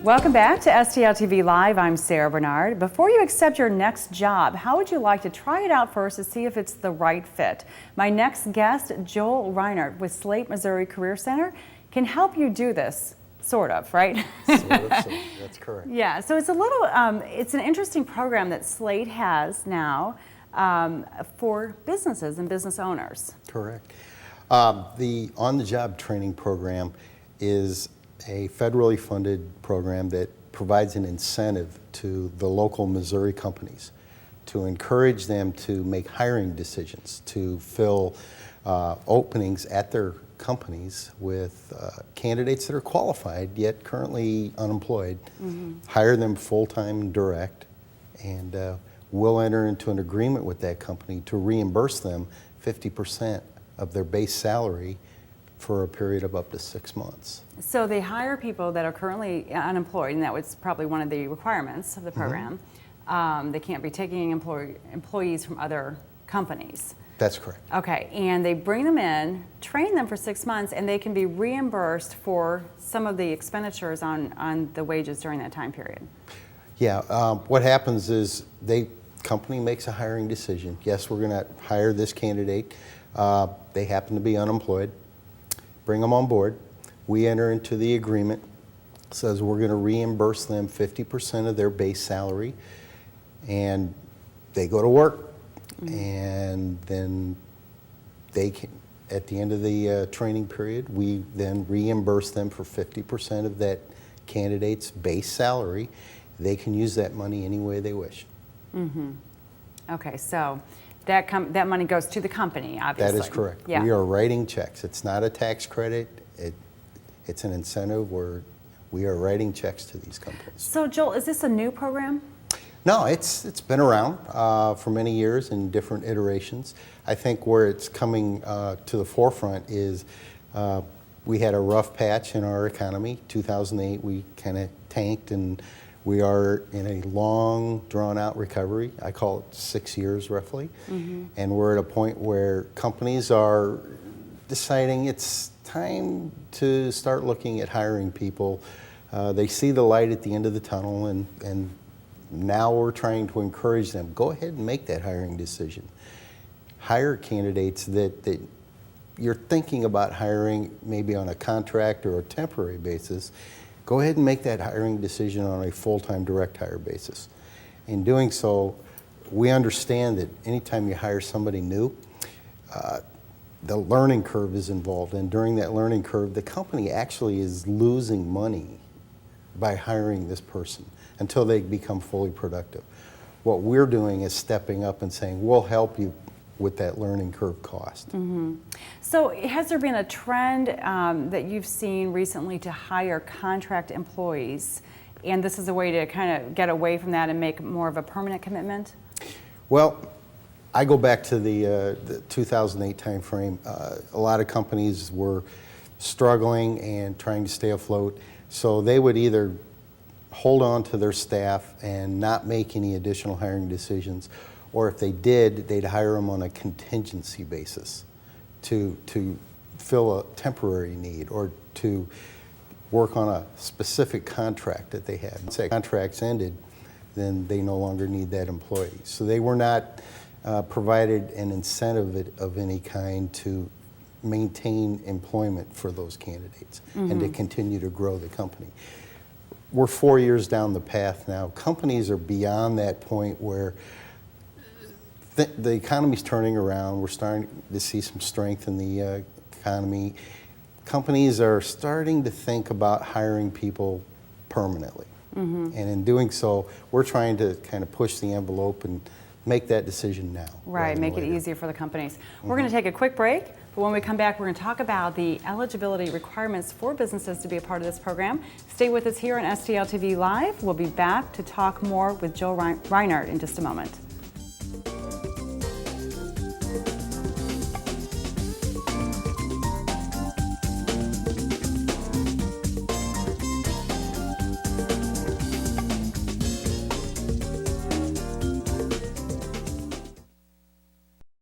Welcome back to STL TV Live. I'm Sarah Bernard. Before you accept your next job, how would you like to try it out first to see if it's the right fit? My next guest, Joel Reinert with SLATE Missouri Career Center, can help you do this. Sort of, right? Sort of, that's correct. Yeah, so it's a little, it's an interesting program that SLATE has now for businesses and business owners. Correct. The on-the-job training program is a federally funded program that provides an incentive to the local Missouri companies to encourage them to make hiring decisions, to fill openings at their companies with candidates that are qualified yet currently unemployed, hire them full-time direct, and we'll enter into an agreement with that company to reimburse them 50% of their base salary for a period of up to 6 months. So they hire people that are currently unemployed, and that was probably one of the requirements of the program. They can't be taking employees from other companies. That's correct. Okay, and they bring them in, train them for 6 months, and they can be reimbursed for some of the expenditures on the wages during that time period. Yeah, what happens is company makes a hiring decision. Yes, we're going to hire this candidate. They happen to be unemployed. Bring them on board. We enter into the agreement. It says we're going to reimburse them 50% of their base salary, and they go to work. And then they can, at the end of the training period, we then reimburse them for 50% of that candidate's base salary. They can use that money any way they wish. Okay, so that money goes to the company, obviously. That is correct. Yeah. We are writing checks. It's not a tax credit. It's an incentive where we are writing checks to these companies. So Joel, is this a new program? No, it's been around for many years in different iterations. I think where it's coming to the forefront is we had a rough patch in our economy. 2008, we kind of tanked, and we are in a long, drawn-out recovery. I call it 6 years, roughly. And we're at a point where companies are deciding it's time to start looking at hiring people. They see the light at the end of the tunnel, and now we're trying to encourage them, go ahead and make that hiring decision. Hire candidates that you're thinking about hiring maybe on a contract or a temporary basis. Go ahead and make that hiring decision on a full-time direct hire basis. In doing so, we understand that anytime you hire somebody new, the learning curve is involved, and during that learning curve, the company actually is losing money by hiring this person until they become fully productive. What we're doing is stepping up and saying, we'll help you with that learning curve cost. So has there been a trend that you've seen recently to hire contract employees, and this is a way to kind of get away from that and make more of a permanent commitment? Well, I go back to the 2008 timeframe. A lot of companies were struggling and trying to stay afloat, so they would either hold on to their staff and not make any additional hiring decisions, or if they did, they'd hire them on a contingency basis to fill a temporary need or to work on a specific contract that they had. Once that contract's ended, then they no longer need that employee. So they were not provided an incentive of any kind to maintain employment for those candidates and to continue to grow the company. We're 4 years down the path now. Companies are beyond that point where the economy's turning around. We're starting to see some strength in the economy. Companies are starting to think about hiring people permanently. And in doing so, we're trying to kind of push the envelope and make that decision now. Right, make it easier for the companies. We're going to take a quick break, but when we come back, we're going to talk about the eligibility requirements for businesses to be a part of this program. Stay with us here on STL TV Live. We'll be back to talk more with Joel Reinert in just a moment.